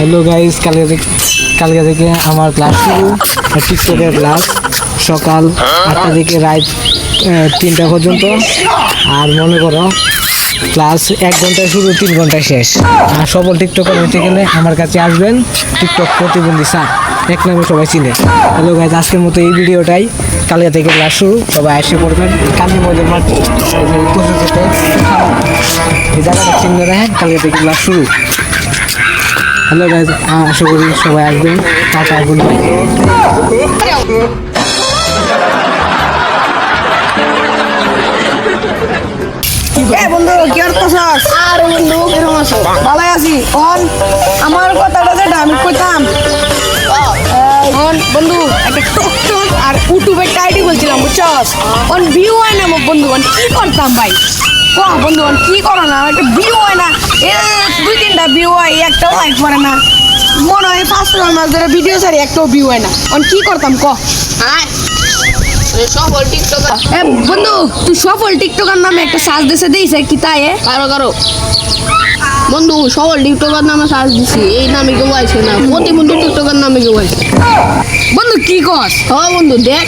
Hello guys, কালকে থেকে আমার ক্লাস শুরু, টিকটকের ক্লাস সকাল 8টা থেকে রাত 3টা পর্যন্ত। আর মনে করো ক্লাস 1 ঘন্টায় শুরু, 3 ঘন্টায় শেষ। আর সফল টিকটকার হতে গেলে আমার কাছে আসবেন, টিকটক প্রতিবন্ধী স্যার এক নামে সবাই চিনে। হ্যালো গাইস, আজকের মতো এই ভিডিওটাই। কালকে থেকে ক্লাস শুরু, সবাই এসে পড়বেন। কালী মজুর মাঠ এই জায়গাটা চিনে রাখেন, কালকে থেকে ক্লাস শুরু। হ্যালো গাইস, আশা করি সবাই আসবেন। Tata, good bye. বন্ধু কি করতেছস? আরে বন্ধু কিরকম আছো? ভালো আছি। আমার কথাটা যেটা আমি কইতাম, বন্ধু একটা টিকটক আর ইউটিউবে আইডি বলছিলাম, বুঝছস? ভিউ হয় না বন্ধু, কি করতাম ভাই? বন্ধু কি করো না, একটা ভিউ হয় না, 2-3টা ভিউ হয়, একটাও লাইক করে না, মনে হয় 5 মাস ধরে ভিডিও ছাড়ি, একটাও ভিউ হয় না। কি করতাম সফল টিকটকার। বন্ধু তুই সফল টিকটকার নামে একটা সার্চ দিছে দিয়েছে কি তাই কারো বন্ধু সফল টিকটকার নামে সার্চ দিছি, এই নামে কেউ আইছে না, প্রতিবন্ধী টিকটকার নামে কেউ আইছে। বন্ধু কি কস? হ্যাঁ বন্ধু দেখ।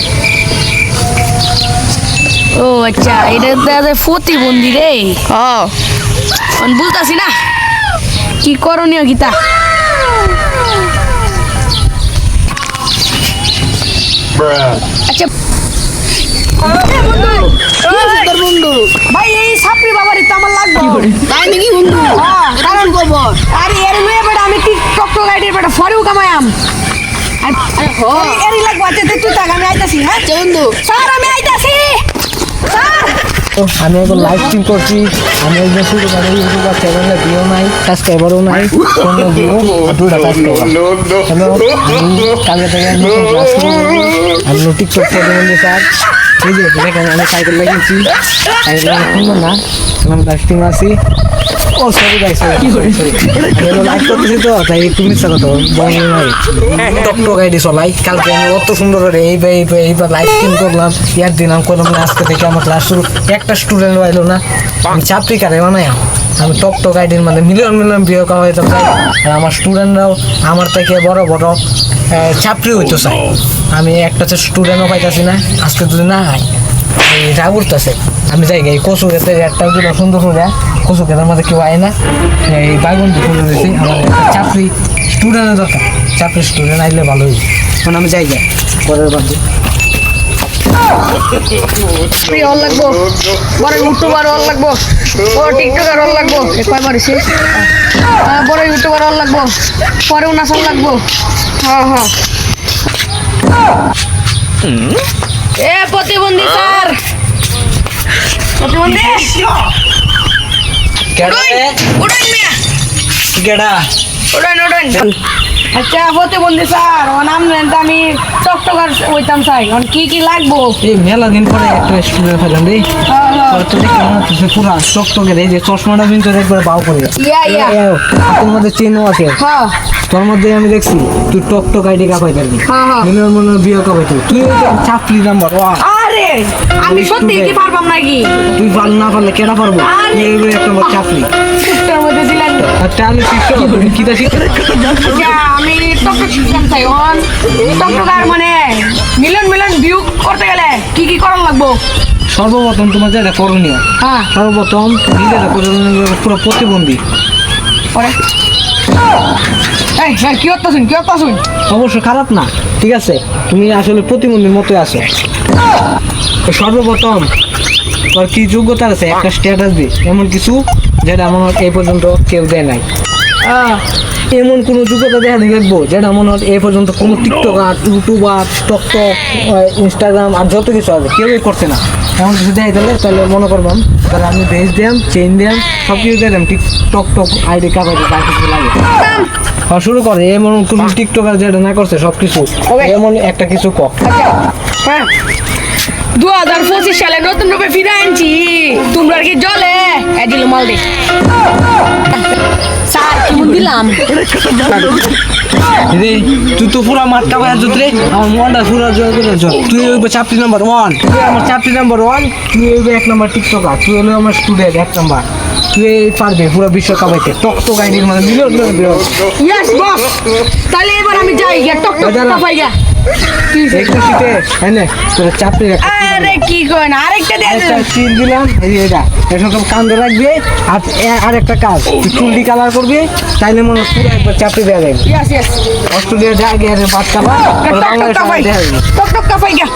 ও আচ্ছা, এটা প্রতিবন্ধী রে। হ্যাঁ বুঝতেছি না কি করণীয় গীতা। আচ্ছা বন্ধু ভাই, এই ছাপড়ি বাবারই তো আমার লাগবে তাই নাকি বন্ধু? কারণ খবর আরে এর মেয়ে বেটা, আমি টিকটক আইডির বেটা ফরেও কামায়াম। এরই লাগবে। আচ্ছা তুই থাক, আমি আইতাছি। হ্যাঁ বন্ধু, স্যার আমি আইতাছি। আমি এখন লাইভ স্ট্রিম করছি। আমি একজন শুরু করে ইউটিউবার, চ্যানেলে ভিউ নাই, সাবস্ক্রাইবারও নাই, কোনো ভিউ, 2টা সাবস্ক্রাইবার। হ্যালো, আমি কালকে থেকে নতুন ক্লাস শুরু করবো। আমি টিকটক প্রতিবন্ধী স্যার। এই যে দেখেন, আমি সাইকেল লাগিয়েছি, সাইকেল সুন্দর না, আমি লাইভ স্ট্রিম আছি। ও সরি ভাই, সরি আমি লাইভ করতেছি তো, তাই একটু মিথ্যা কথা বলি নাই। টিকটক আইডি চলাই, কালকে আমি অত সুন্দর করে এইবার লাইভ স্ট্রিম করলাম, ইয়ার দিলাম করলাম। আজকে থেকে আমার ক্লাস শুরু, একটা স্টুডেন্ট পাইলো না। আমি চাকরি কারে বানাই, আমি টিকটক আইডির মানে মিলিয়ন ভিউ করা হইতে চাই। আর আমার স্টুডেন্টরাও আমার থেকে বড় বড় চাকরি হইতে চাই। আমি একটা স্টুডেন্টও পাইতেছি না। আজকে যদি না হয় এই রাগুরতেছে, আমি যাই এই কচু খেতে একটা সুন্দর করে কচু খেতের মধ্যে কেউ আয় না, এই বাগুন ফুল দিয়েছি। আমার একটা চাকরি স্টুডেন্টের দরকার, চাকরি স্টুডেন্ট আইলে ভালো হই। এখন আমি যাই পরের বাদে লাগবো, বড় ইউটিউবার লাগবো, বড় টিকটকার লাগবো, কয়বার শেষ। বড় ইউটিউবার লাগবো, পরেও নাচার লাগবো। হ্যাঁ এ প্রতিবন্ধী স্যার, প্রতিবন্ধী আচ্ছা প্রতিবন্ধী স্যার, নাম আমি টিকটকার হইতাম চাই, কি লাগবো? এই মেলা দিন পরে একটা স্টুডেন্ট পেলাম রে, পুরা টিকটকের এই যে চশমাটা কিন্তু একবার বাউ করে তোর মধ্যে চেনও আছে। তোর মধ্যে আমি দেখছি তুই টিকটক আইডি কাপাই পারবি, মনে বিয়ে কাপাই, তুই চাকরি নাম্বার। আরে আমি সত্যি কি পারবাম নাকি? তুই পার না পারলে কেনা পারবো? একটা চাকরি টিকটকের মধ্যে দিলেন তাহলে শিখছো কিটা শিখতে? আমি টিকটক শিখতাম চাই। টিকটকার মানে মিলিয়ন ভিউ করতে গেলে কি করার লাগবো? সর্বপ্রথম তোমার যেটা করণীয়, সর্বপ্রথম নিজেরা পুরো প্রতিবন্ধী। কি করতেছুন? অবশ্য খারাপ না, ঠিক আছে, তুমি আসলে প্রতিবন্ধীর মতোই আছো। সর্বপ্রথম তোর কি যোগ্যতা আছে, একটা স্ট্যাটাস দি, এমন কিছু যেটা মনে হয় এই পর্যন্ত কেউ দেয় নাই। এমন কোনো যোগ্যতা দেখা দেখবো যেটা মনে হয় এই পর্যন্ত কোনো টিকটকার, ইউটিউবার, টিকটক, ইনস্টাগ্রাম আর যত কিছু আছে কেউই করছে না। এমন কিছু দেয় তাহলে মনে করবাম, তাহলে আমি বেচ দিলাম, চেইন দিলাম, সব কিছু দিলাম, টিকটক আইডি কাপাইতে যা কিছু লাগে শুরু করে। এমন কোনো টিকটকার যেটা না করছে সব কিছু, এমন একটা কিছু 2025 সালে নতুন রূপে ফিরে আনছি তোমরা কি জলে এদিল মাল দে স্যার কি দিলাম রে তুই তো পুরা মাঠটা বাইরে যুত রে আমার মনটা পুরা জয় করে যত তুই হইবে চাপটি নাম্বার 1 তুই আমার চাপটি নাম্বার 1 তুই হইবে 1 নাম্বার টিকটকার তুই হলো আমার স্টুডেন্ট 1 নাম্বার তুই পারবে পুরো বিশ্বকাপ হইতে টক আইডির মানে মিলিয়ন ইয়েস বস তাহলে এবার আমি যাই গিয়া টক টক পাই গিয়া একটু শীতে এনে তোর চাপটি রাখ আরে কি কই না আরেকটা দে একটা চিল দিলাম এই যে এটা এরকম কান্দে রাখবে আর একটা কাজ তুই চুলটি কালার করবি তাইলে মনে হয় পুরো একবার চাপটি দেওয়া যাবে ইয়েস ইয়েস অস্ট্রেলিয়া যা গিয়ে বাচ্চা বা বাংলাদেশ টক টক পাই গিয়া